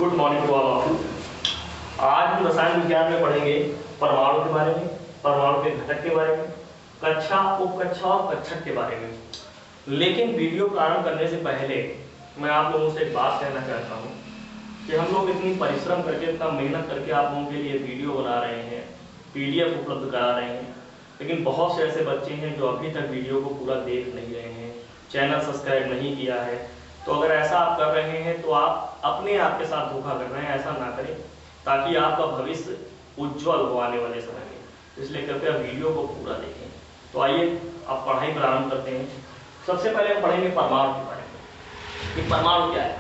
Good morning to all of you. आज हम रसायन विज्ञान में पढ़ेंगे परमाणु के बारे में, परमाणु के घटक के बारे में, कक्षा, उपकक्षा और कक्षक के बारे में। लेकिन वीडियो प्रारंभ करने से पहले मैं आप लोगों से एक बात कहना चाहता हूँ कि हम लोग इतनी परिश्रम करके, इतना मेहनत करके आप लोगों के लिए वीडियो बना रहे हैं, PDF उपलब्ध करा रहे हैं, लेकिन बहुत से ऐसे बच्चे हैं जो अभी तक वीडियो को पूरा देख नहीं रहे हैं, चैनल सब्सक्राइब नहीं किया है। तो अगर ऐसा आप कर रहे हैं तो आप अपने आप के साथ धोखा कर रहे हैं। ऐसा ना करें ताकि आपका भविष्य उज्जवल हो आने वाले समय में। इसलिए कृपया वीडियो को पूरा देखें। तो आइए आप पढ़ाई प्रारंभ करते हैं। सबसे पहले हम पढ़ेंगे परमाणु के बारे में कि परमाणु क्या है।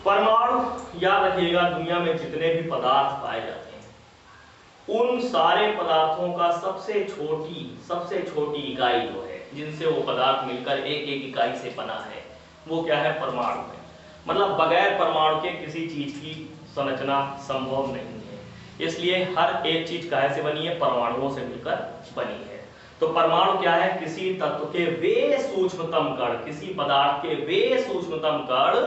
परमाणु, याद रखिएगा, दुनिया में जितने भी पदार्थ पाए जाते हैं उन सारे पदार्थों का सबसे छोटी इकाई जो है, जिनसे वो पदार्थ मिलकर एक एक इकाई से बना है, वो क्या है? परमाणु है। मतलब बगैर परमाणु के किसी चीज की संरचना संभव नहीं है। इसलिए हर एक चीज काहे से बनी है? परमाणुओं से मिलकर बनी है। तो परमाणु क्या है? किसी तत्व के वे सूक्ष्मतम कण, किसी पदार्थ के वे सूक्ष्मतम कण,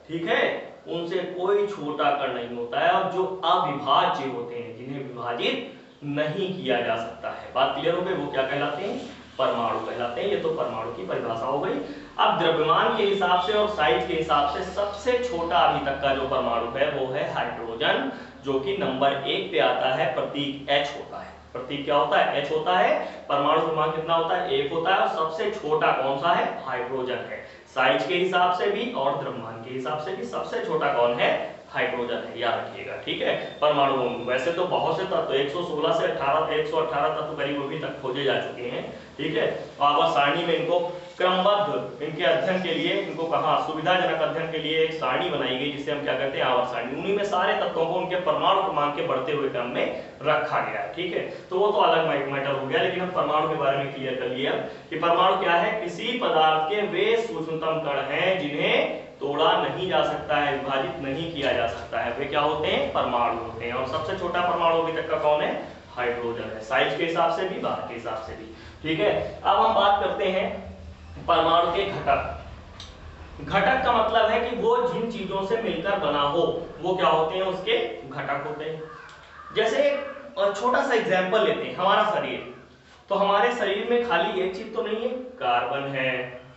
ठीक है, उनसे कोई छोटा कण नहीं होता है, और जो अविभाज्य होते हैं, जिन्हें विभाजित नहीं किया जा सकता है। बात क्लियर हो गई? वो क्या कहलाते हैं? परमाणु कहलाते हैं। ये तो परमाणु की परिभाषा हो गई। अब द्रव्यमान के हिसाब से और साइज के हिसाब से सबसे छोटा अभी तक का जो परमाणु है वो है हाइड्रोजन, जो कि नंबर 1 पे आता है। प्रतीक H होता है। प्रतीक क्या होता है? H होता है। परमाणु क्रमांक कितना होता है? 1 होता है। और सबसे छोटा कौन सा है? हाइड्रोजन है। साइज के हिसाब से भी और द्रव्यमान के हिसाब से भी सबसे छोटा कौन है? हाइड्रोजन है। याद रखिएगा, ठीक है। परमाणु वैसे तो बहुत से तत्व 116 से 118 तत्व करीब अभी तक खोजे जा चुके हैं, ठीक है। आवर्त सारणी में इनको क्रमबद्ध, इनके अध्ययन के लिए, इनको कहा सुविधाजनक अध्ययन के लिए एक सारणी बनाई गई, जिसे हम क्या कहते हैं? आवर्त सारणी। उन्हीं में सारे तत्वों को उनके परमाणु क्रमांक के बढ़ते हुए क्रम में रखा गया है, ठीक है। तो वो तो अलग मैटर हो गया, लेकिन हम परमाणु के बारे में क्लियर कर लिए कि परमाणु क्या है? किसी पदार्थ के वे सूक्ष्मतम कण हैं जिन्हें तोड़ा नहीं जा सकता है, विभाजित नहीं किया जा सकता है। वे क्या होते हैं? परमाणु होते हैं। और सबसे छोटा परमाणु अभी तक का कौन है? हाइड्रोजन है। साइज के हिसाब से भी, बाहर के हिसाब से भी, ठीक है। अब हम बात करते हैं परमाणु के घटक। घटक का मतलब है कि वो जिन चीजों से मिलकर बना हो, वो क्या होते हैं? उसके घटक होते हैं। जैसे छोटा सा एग्जांपल लेते हैं, हमारा शरीर। तो हमारे शरीर में खाली एक चीज तो नहीं है, कार्बन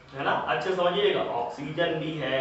है ना, अच्छे समझिएगा, ऑक्सीजन भी है,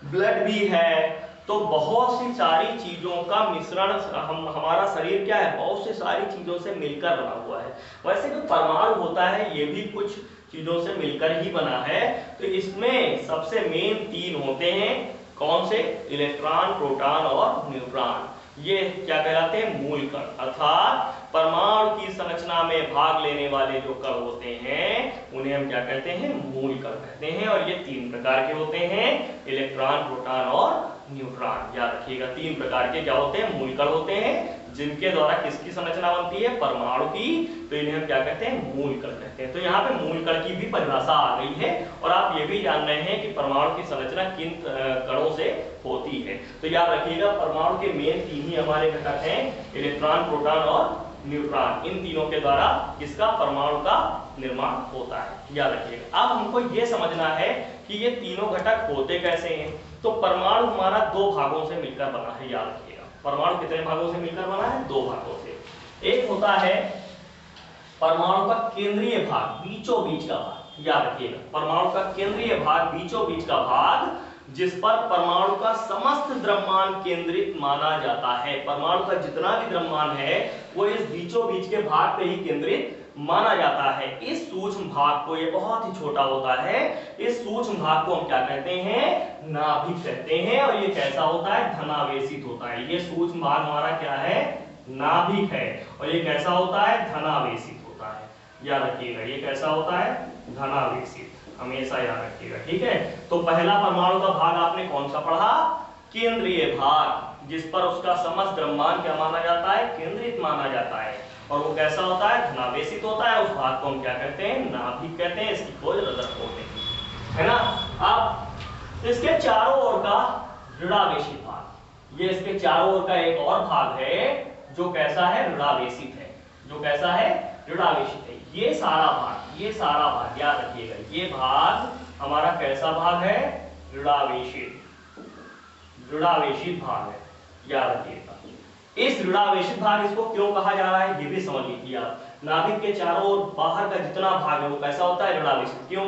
ब्लड भी है। तो बहुत सी सारी चीजों का मिश्रण, हमारा शरीर क्या है? बहुत से सारी चीजों से मिलकर बना हुआ है। वैसे जो परमाणु होता है ये भी कुछ चीजों से मिलकर ही बना है। तो इसमें सबसे मेन 3 होते हैं। कौन से? इलेक्ट्रॉन, प्रोटॉन और न्यूट्रॉन। ये क्या कहलाते हैं? मूल कण। अर्थात परमाणु की संरचना में भाग लेने वाले जो कण होते हैं उन्हें हम क्या कहते हैं? मूल कण कहते हैं। और ये 3 प्रकार के होते हैं, इलेक्ट्रॉन, प्रोटॉन और न्यूट्रॉन। याद रखिएगा, 3 प्रकार के क्या होते हैं? मूल कण होते हैं, जिनके द्वारा किसकी संरचना बनती है? परमाणु की। तो इन्हें हम क्या कहते हैं? मूल कण कहते हैं। तो यहाँ पे मूल कण की भी परिभाषा आ गई है, और आप ये भी जान रहे हैं कि परमाणु की संरचना किन कणों से होती है। तो याद रखिएगा, परमाणु के मेन 3 ही हमारे घटक हैं, इलेक्ट्रॉन, प्रोटॉन और न्यूट्रॉन। इन तीनों के द्वारा किसका? परमाणु का निर्माण होता है। याद रखिएगा। अब हमको ये समझना है कि ये तीनों घटक होते कैसे हैं। तो परमाणु हमारा 2 भागों से मिलकर बना है। याद रखिएगा, परमाणु कितने भागों से मिलकर बना है? 2 भागों से। एक होता है परमाणु का केंद्रीय भाग, बीचों बीच का भाग। याद रखिएगा, परमाणु का केंद्रीय भाग, बीचों बीच का भाग, जिस पर परमाणु का समस्त द्रव्यमान केंद्रित माना जाता है। परमाणु का जितना भी द्रव्यमान है वो इस बीचों बीच के भाग पे ही केंद्रित माना जाता है। इस सूक्ष्म भाग को, ये बहुत ही छोटा होता है, इस सूक्ष्म भाग को हम क्या कहते हैं? नाभिक कहते हैं। और ये कैसा होता है? धनावेशित होता है। ये सूक्ष्म भाग हमारा क्या है? नाभिक है। और ये कैसा होता है? धनावेशित होता है। याद रखिएगा, ये कैसा होता है? धनावेशित। हमेशा याद रखिएगा, ठीक है। तो पहला परमाणु का भाग आपने कौन सा पढ़ा? केंद्रीय भाग, जिस पर उसका समस्त द्रव्यमान क्या माना जाता है? केंद्रित माना जाता है। और वो कैसा होता है? धनावेशित होता है। उस भाग को हम क्या कहते हैं? नाभिक कहते हैं। इसकी खोज रदरफोर्ड ने की, है ना। अब इसके चारों ओर का ऋणावेशित भाग, ये इसके चारों ओर का एक और भाग है जो कैसा है? ऋणावेशित है। जो कैसा है? ऋणावेशित है। ये सारा भाग, ये सारा भाग याद रखिएगा, ये भाग हमारा कैसा भाग है? ऋणावेशित। ऋणावेशित भाग है, याद रखिएगा। इस ऋणावेशित भाग इसको क्यों कहा जा रहा है ये भी समझ लीजिए आप। नाभिक के चारों ओर बाहर का जितना भाग है वो कैसा होता है, ऋणावेशित। क्यों?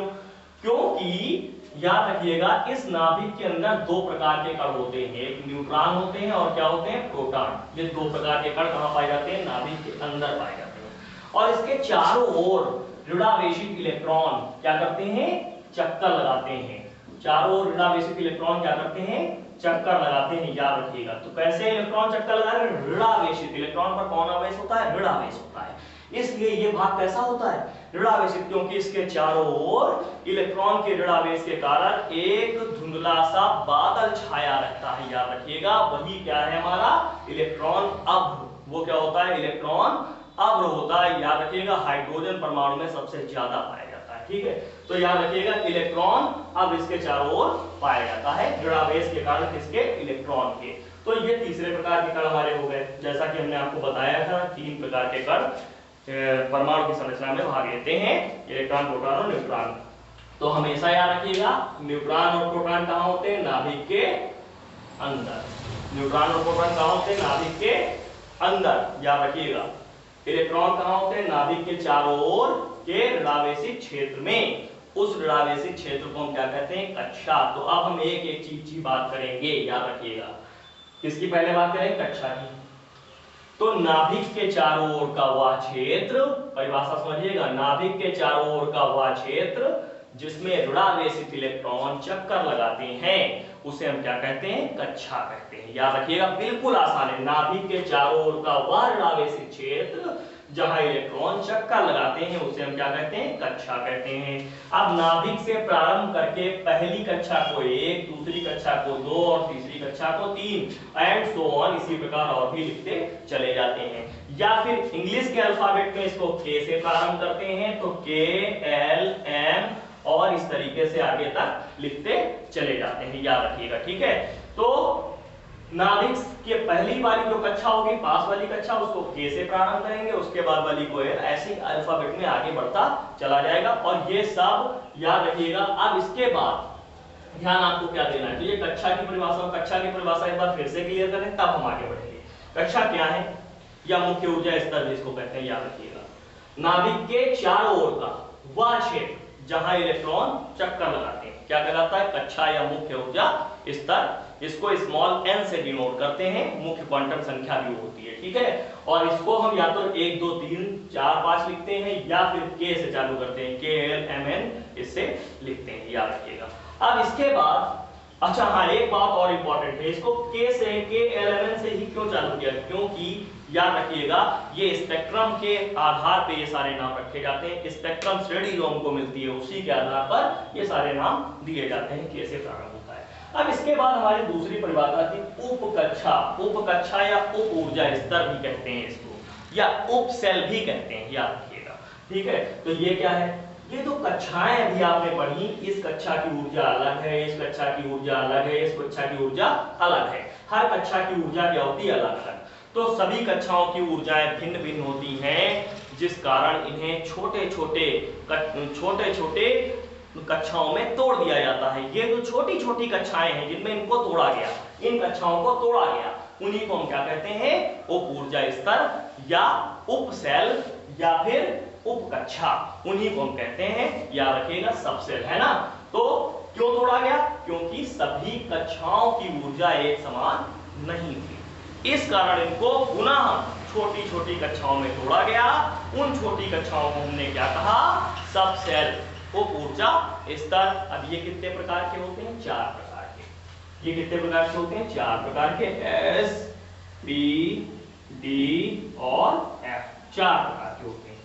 क्योंकि याद रखिएगा इस नाभिक के अंदर दो प्रकार के कण होते हैं, एक न्यूट्रॉन होते हैं और क्या होते हैं, प्रोटॉन। ये दो प्रकार के कण कहां पाए जाते हैं, नाभिक के अंदर पाए जाते हैं। और इसके चारों ओर ऋणावेशित इलेक्ट्रॉन क्या करते हैं, चक्कर लगाते हैं। चारों ओर ऋणावेशित इलेक्ट्रॉन क्या करते हैं, चक्कर लगाते हैं, याद रखिएगा। तो कैसे इलेक्ट्रॉन चक्कर लगा रहे हैं, ऋणावेशित। इलेक्ट्रॉन पर कौन आवेश होता है, ऋणावेश होता है, इसलिए ये भाग कैसा होता है, ऋणावेशित। क्योंकि इसके चारों ओर इलेक्ट्रॉन के ऋणावेश के कारण एक धुंधला सा बादल छाया रहता है, याद रखिएगा। वही क्या है हमारा, इलेक्ट्रॉन अभ्र। वो क्या होता है, इलेक्ट्रॉन अभ्र होता है, याद रखिएगा। हाइड्रोजन परमाणु में सबसे ज्यादा पाया जाता है, ठीक है। तो याद रखिएगा इलेक्ट्रॉन अब इसके चारों ओर पाया जाता है ऋणावेश के कारण, किसके, इलेक्ट्रॉन के। तो ये तीसरे प्रकार के कण हमारे हो गए। जैसा कि हमने आपको बताया था 3 प्रकार के कण परमाणु की संरचना में भाग लेते हैं, इलेक्ट्रॉन, प्रोटॉन और न्यूट्रॉन। तो हमेशा याद रखिएगा न्यूट्रॉन और प्रोटॉन कहां होते हैं, नाभिक के अंदर। न्यूट्रॉन और प्रोटॉन कहां होते हैं, नाभिक के अंदर, याद रखिएगा। इलेक्ट्रॉन कहां होते हैं, नाभिक के चारों ओर के ऋणावेशित क्षेत्र में। उस ऋणावेशित क्षेत्र को हम क्या कहते हैं, कक्षा। तो अब हम एक एक चीज की बात करेंगे, याद रखिएगा। किसकी पहले बात करें, कक्षा की। तो नाभिक के चारों ओर का वह क्षेत्र, परिभाषा समझिएगा, नाभिक के चारों ओर का वह क्षेत्र जिसमें ऋणावेशित इलेक्ट्रॉन चक्कर लगाते हैं उसे हम क्या कहते हैं, कक्षा कहते हैं, याद रखिएगा। बिल्कुल आसान है, नाभिक के चारों ओर का वह ऋणावेशित क्षेत्र जहां इलेक्ट्रॉन चक्कर लगाते हैं उसे हम क्या कहते हैं, कक्षा कहते हैं। अब नाभिक से प्रारंभ करके पहली कक्षा को 1, दूसरी कक्षा को 2 और तीसरी कक्षा को 3 एंड सो ऑन, इसी प्रकार और भी लिखते चले जाते हैं। या फिर इंग्लिश के अल्फाबेट में इसको के से प्रारंभ करते हैं तो के, एल, एम और इस तरीके से आगे तक लिखते चले जाते हैं, याद रखिएगा, ठीक है। तो नाभिक के पहली वाली जो कक्षा होगी, पास वाली कक्षा, उसको के से प्रारंभ करेंगे, उसके बाद वाली को एल, ऐसे अल्फाबेट में आगे बढ़ता चला जाएगा। और ये सब याद रखिएगा। अब इसके बाद ध्यान आपको क्या देना है, तो ये कक्षा की परिभाषा, कक्षा की परिभाषा एक बार फिर से क्लियर करें तब हम आगे बढ़ेंगे। कक्षा क्या है, या मुख्य ऊर्जा स्तर जिसको कहते हैं, याद रखिएगा। नाभिक के चारों ओर का वह क्षेत्र जहां इलेक्ट्रॉन चक्कर लगाते हैं क्या कहलाता है, कक्षा या मुख्य ऊर्जा स्तर। इसको स्मॉल n से डिनोट करते हैं, मुख्य क्वांटम संख्या भी होती है, ठीक है। और इसको हम या तो 1, 2, 3, 4, 5 लिखते हैं या फिर k से चालू करते हैं, k, l, m, n इससे लिखते हैं, याद रखिएगा। अब इसके बाद अच्छा हाँ, एक बात और इंपॉर्टेंट है, इसको k से, k, l, m, n से ही क्यों चालू किया, क्योंकि याद रखिएगा ये स्पेक्ट्रम के आधार पे ये सारे नाम रखे जाते हैं। स्पेक्ट्रम श्रेणी जो हमको मिलती है उसी के आधार पर ये सारे नाम दिए जाते हैं, कैसे प्रारंभ होता है। अब इसके बाद हमारी दूसरी परिभाषा थी उपकक्षा। उपकक्षा या उप ऊर्जा स्तर भी कहते हैं इसको, या उप सेल भी कहते हैं, याद रखिएगा, ठीक है। तो ये क्या है, ये तो कक्षाएं अभी आपने पढ़ी, इस कक्षा की ऊर्जा अलग है, इस कक्षा की ऊर्जा अलग है, इस कक्षा की ऊर्जा अलग है। हर कक्षा की ऊर्जा क्या होती है, अलग अलग। तो सभी कक्षाओं की ऊर्जाएं भिन्न भिन्न होती हैं, जिस कारण इन्हें छोटे छोटे कक्षाओं में तोड़ दिया जाता है। ये जो छोटी छोटी कक्षाएं हैं जिनमें इनको तोड़ा गया, इन कक्षाओं को तोड़ा गया, उन्हीं को हम क्या कहते हैं, उप ऊर्जा स्तर या उप सेल या फिर उप कक्षा, उन्हीं को हम कहते हैं, याद रखिएगा, सब सेल, है ना। तो क्यों तोड़ा गया, क्योंकि सभी कक्षाओं की ऊर्जा एक समान नहीं थी, इस कारण इनको पुनः छोटी छोटी कक्षाओं में तोड़ा गया। उन छोटी कक्षाओं को हमने क्या कहा, सब सेल, उप ऊर्जा स्तर। अब ये कितने प्रकार के होते हैं, 4 प्रकार के। ये कितने प्रकार के होते हैं, 4 प्रकार के, S, P, D और F, 4 प्रकार के होते हैं,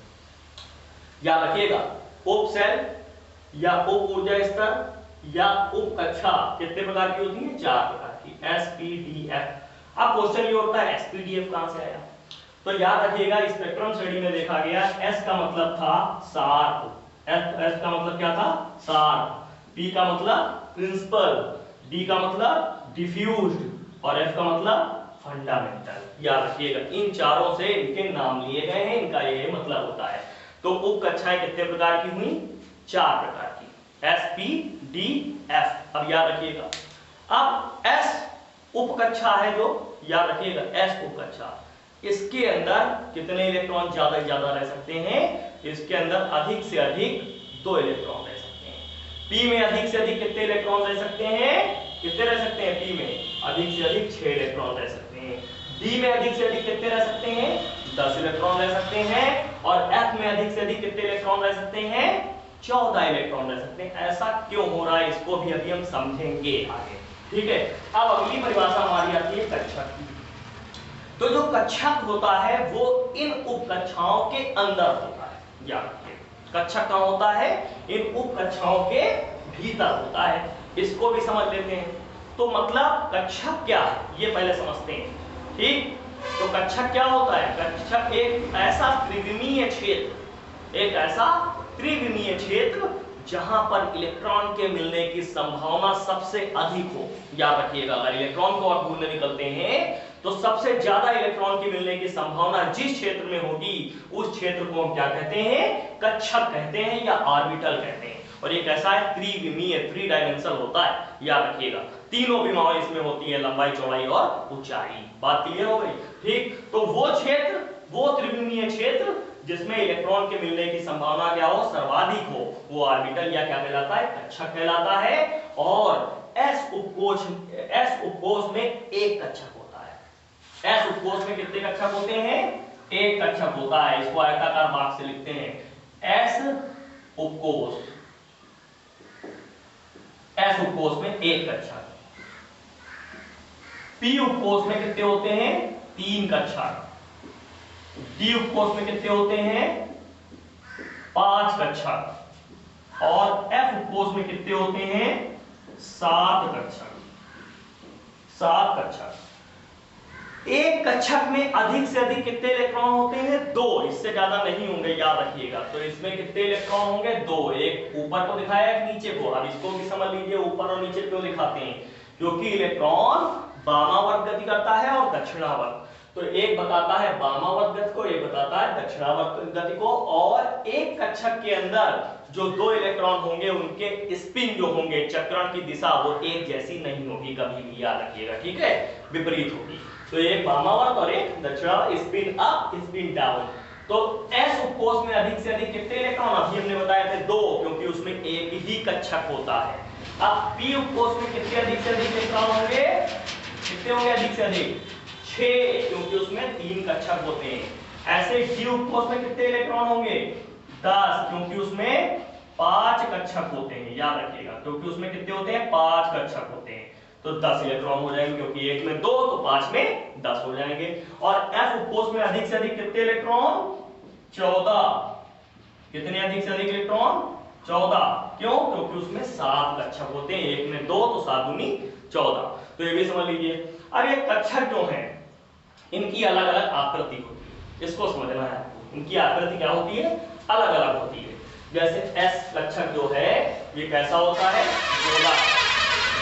याद रखिएगा। उप सेल या उप ऊर्जा स्तर या उप कक्षा कितने प्रकार की होती है, 4 प्रकार की, S, P, D, F। अब क्वेश्चन ये होता है SPDF कहां से आया, तो याद रखिएगा स्पेक्ट्रम स्टडी में देखा गया S का मतलब था शार्प, S का मतलब क्या था, शार्प, P का मतलब प्रिंसिपल, D का मतलब डिफ्यूज्ड और F का मतलब फंडामेंटल। याद रखिएगा इन चारों से इनके नाम लिए गए हैं, इनका ये मतलब होता है। तो उप कक्षाएं कितने प्रकार की हुई, 4 प्रकार की, S, P, D, F। अब याद रखिएगा, अब S उपकक्षा है जो, याद रखिएगा एस उपकक्षा, इसके अंदर कितने इलेक्ट्रॉन ज्यादा से ज्यादा रह सकते हैं? इसके अंदर अधिक से अधिक 2 इलेक्ट्रॉन रह सकते हैं। पी में अधिक से अधिक कितने इलेक्ट्रॉन रह सकते हैं? कितने रह सकते हैं? पी में अधिक से अधिक 6 इलेक्ट्रॉन रह सकते हैं। डी में अधिक से अधिक कितने रह सकते हैं? 10 इलेक्ट्रॉन रह सकते हैं। और एफ में अधिक से अधिक कितने इलेक्ट्रॉन रह सकते हैं? 14 इलेक्ट्रॉन रह सकते हैं। ऐसा क्यों हो रहा है इसको भी अभी हम समझेंगे आगे, ठीक है। अब अगली परिभाषा हमारी आती है कक्षक की। तो जो कक्षक होता है वो इन उपकक्षाओं के अंदर होता है, याद रखिए। कक्षक कहां होता है? इन उपकक्षाओं के भीतर होता है। इसको भी समझ लेते हैं। तो मतलब कक्षक क्या है ये पहले समझते हैं, ठीक। तो कक्षक क्या होता है? कक्षक एक ऐसा त्रिविमीय क्षेत्र, एक ऐसा त्रिविमीय क्षेत्र जहां पर इलेक्ट्रॉन के मिलने की संभावना सबसे अधिक हो। याद रखिएगा, अगर इलेक्ट्रॉन को आप ढूंढने निकलते हैं तो सबसे ज्यादा इलेक्ट्रॉन की मिलने की संभावना जिस क्षेत्र में होगी उस क्षेत्र को हम क्या कहते हैं? कक्षक कहते हैं या ऑर्बिटल कहते हैं। और ये कैसा है? त्रिविमीय, 3 डायमेंशनल होता है, याद रखिएगा। तीनों विमाएं इसमें होती है, लंबाई, चौड़ाई और ऊंचाई। बात क्लियर हो गई, ठीक। तो वो क्षेत्र, वो त्रिविमीय क्षेत्र जिसमें इलेक्ट्रॉन के मिलने की संभावना क्या हो? सर्वाधिक हो, वो ऑर्बिटल या क्या कहलाता है? कक्षक कहलाता है। और एस उपकोष में एक कक्षक होता है। एस उपकोष में कितने कक्षक होते हैं? एक कक्षक होता है। इसको आयताकार बाक्स से लिखते हैं। एस उपकोष में एक कक्षक। पी उपकोष में कितने होते हैं? 3 कक्षक। डी उपकोष में कितने होते हैं? 5 कक्षक। और एफ उपकोष में कितने होते हैं? 7 कक्षक। 7 कक्षक। एक कक्षक में अधिक से अधिक कितने इलेक्ट्रॉन होते हैं? 2, इससे ज्यादा नहीं होंगे, याद रखिएगा। तो इसमें कितने इलेक्ट्रॉन होंगे? 2। एक ऊपर को दिखाया है, नीचे को। अब इसको भी समझ लीजिए, ऊपर और नीचे क्यों दिखाते हैं? क्योंकि इलेक्ट्रॉन वामावर्त गति करता है और दक्षिणावर्त। तो एक बताता है वामावर्त गति को, एक बताता है दक्षिणावर्त गति को। और एक कक्षक के अंदर जो 2 इलेक्ट्रॉन होंगे उनके स्पिन जो होंगे, चक्रण की दिशा, वो एक जैसी नहीं होगी कभी भी, याद रखिएगा, ठीक है। विपरीत होगी। तो एक वामावर्त और एक दक्षिणावर्त, स्पिन अप स्पिन डाउन। तो एस उपकोष में अधिक से अधिक कितने इलेक्ट्रॉन? अभी हमने बताया थे 2, क्योंकि उसमें एक ही कक्षक होता है। अब पी उपकोष में कितने अधिक से अधिक इलेक्ट्रॉन होंगे? कितने होंगे अधिक से अधिक? 6, क्योंकि उसमें 3 कक्षक होते हैं। ऐसे डी उपकोष में कितने इलेक्ट्रॉन होंगे? 10, क्योंकि उसमें 5 कक्षक होते हैं, याद रखिएगा। क्योंकि उसमें कितने होते हैं? 5 कक्षक होते हैं। तो 10 इलेक्ट्रॉन हो जाएंगे, क्योंकि एक में 2 तो 5 में 10 हो जाएंगे। और एफ उपकोष में अधिक से अधिक कितने इलेक्ट्रॉन? 14। कितने अधिक से अधिक इलेक्ट्रॉन? 14। क्यों? क्योंकि उसमें 7 कक्षक होते हैं, एक में 2 तो 7 दूनी 14। तो ये भी समझ लीजिए। अब ये कक्षक जो है इनकी अलग अलग आकृति होती है, इसको समझना है। इनकी आकृति क्या होती है? अलग अलग होती है। जैसे एस कक्षक जो है ये कैसा होता है? गोलाकार।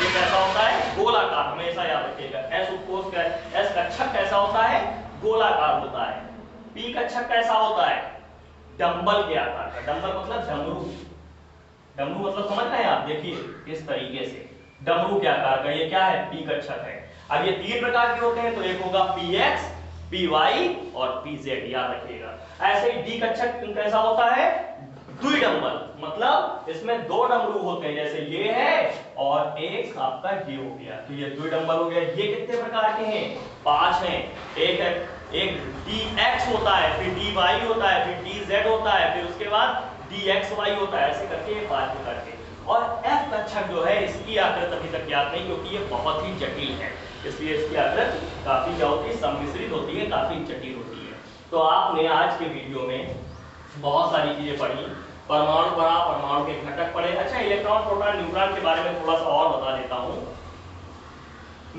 ये कैसा होता है? गोलाकार, हमेशा याद रखिएगा। एस उपकोष का एस कक्षक कैसा होता है? गोलाकार होता है। पी कक्षक कैसा होता है? डंबल के आकार का। डंबल मतलब डमरू। डमरू मतलब समझ रहे हैं आप? देखिए इस तरीके से डमरू के आकार का, ये क्या है? पी कक्षक है। अब ये 3 प्रकार के होते हैं, तो एक होगा पीएक्स, पीवाई और पीजेड, याद रखिएगा। ऐसे ही डी कक्षक कैसा होता है? द्विडंबल, मतलब इसमें 2 डमरू होते हैं, जैसे ये है और एक आपका ये हो गया, तो ये द्विडंबल हो गया। ये कितने प्रकार के हैं? 5 हैं। एक dx होता है, फिर dy होता है, फिर dz होता है, फिर उसके बाद dxy होता है, ऐसे करके 5 प्रकार के। और f कक्षक जो है इसकी आकृति अभी तक याद नहीं, क्योंकि ये बहुत ही जटिल है, इसलिए इसकी आकृति काफी क्या होती है? सम्मिश्रित होती है, काफी जटिल होती है। तो आपने आज के वीडियो में बहुत सारी चीजें पढ़ी, परमाणु पढ़ा, परमाणु के घटक पढ़े। अच्छा, इलेक्ट्रॉन, प्रोटॉन, न्यूट्रॉन के बारे में थोड़ा सा और बता देता हूं।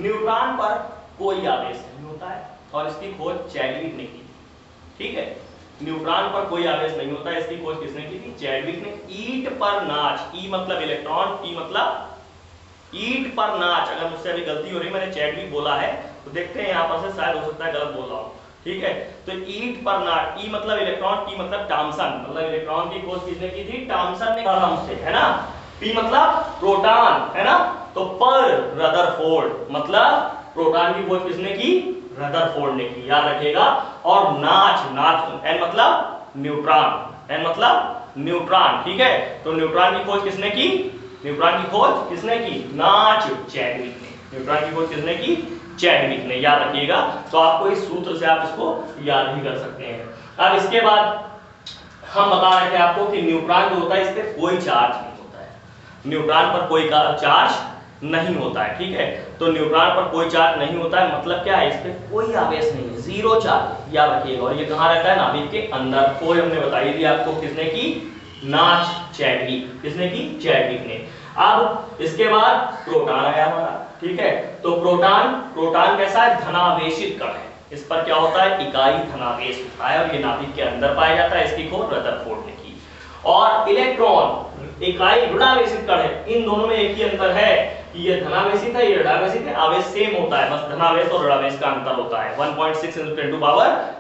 न्यूट्रॉन पर कोई आवेश नहीं होता है और इसकी खोज चैडविक ने की, ठीक है। न्यूट्रॉन पर कोई आवेश नहीं होता है, इसकी खोज किसने की थी? चैडविक ने। ईट पर नाच, ई मतलब इलेक्ट्रॉन, टी मतलब ईट पर नाच। अगर मुझसे अभी गलती हो रही, मैंने चैडविक बोला है, तो देखते हैं यहाँ पर से, शायद हो सकता है गलत बोल रहा हूं, ठीक है। तो ईट पर नाट, ई मतलब इलेक्ट्रॉन, टी मतलब थॉमसन, मतलब इलेक्ट्रॉन की खोज किसने की थी? थॉमसन ने से, है ना। पी मतलब प्रोटॉन, है ना। तो पर रदरफोर्ड मतलब प्रोटॉन की खोज किसने की? रदरफोर्ड ने की, याद रखिएगा। और नाच एन मतलब न्यूट्रॉन, एन मतलब न्यूट्रॉन, ठीक है। तो न्यूट्रॉन की खोज किसने की? न्यूट्रॉन की खोज किसने की? नाच चैडविक ने। न्यूट्रॉन की खोज किसने की? चैडविक ने, याद रखिएगा। तो आपको इस सूत्र से आप इसको याद भी कर सकते हैं। अब इसके बाद हम बता रहे थे आपको कि न्यूट्रॉन जो होता है इस पे कोई चार्ज नहीं होता है, न्यूट्रॉन पर कोई चार्ज नहीं होता है, ठीक है। तो न्यूट्रॉन पर कोई चार्ज नहीं होता है मतलब क्या है? इस पे कोई आवेश नहीं है, जीरो चार्ज, याद रखिएगा। और ये कहाँ रहता है? नाभिक के अंदर। खोज हमने बताई थी आपको किसने की? नाच चैडविक, किसने की? चैडविक ने। अब इसके बाद प्रोटॉन आया हमारा, ठीक है। तो प्रोटॉन कैसा है? धनावेशित कण है। इस पर क्या होता है? इकाई धनावेश होता है और ये नाभिक के अंदर पाया जाता है। इसकी खोज रदरफोर्ड ने की। और इलेक्ट्रॉन इकाई ऋणावेशित कण है। इन दोनों में एक ही अंतर है कि ये धनावेशित है, ये ऋणावेशित है। आवेश सेम होता है, बस धनावेश और ऋणावेश का अंतर होता है। 1.6 ×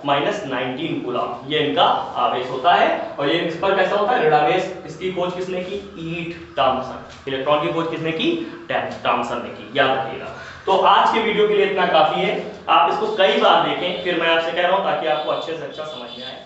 10⁻⁻19 कूलम ये इनका आवेश होता है। और ये इस पर कैसा होता है? ऋणावेश। इसकी खोज किसने की? ईट थॉम्सन। इलेक्ट्रॉन की खोज किसने की? थॉम्सन ने की, याद रखिएगा। तो आज के वीडियो के लिए इतना काफी है। आप इसको कई बार देखें, फिर मैं आपसे कह रहा हूं ताकि आपको अच्छे से अच्छा समझ में आए।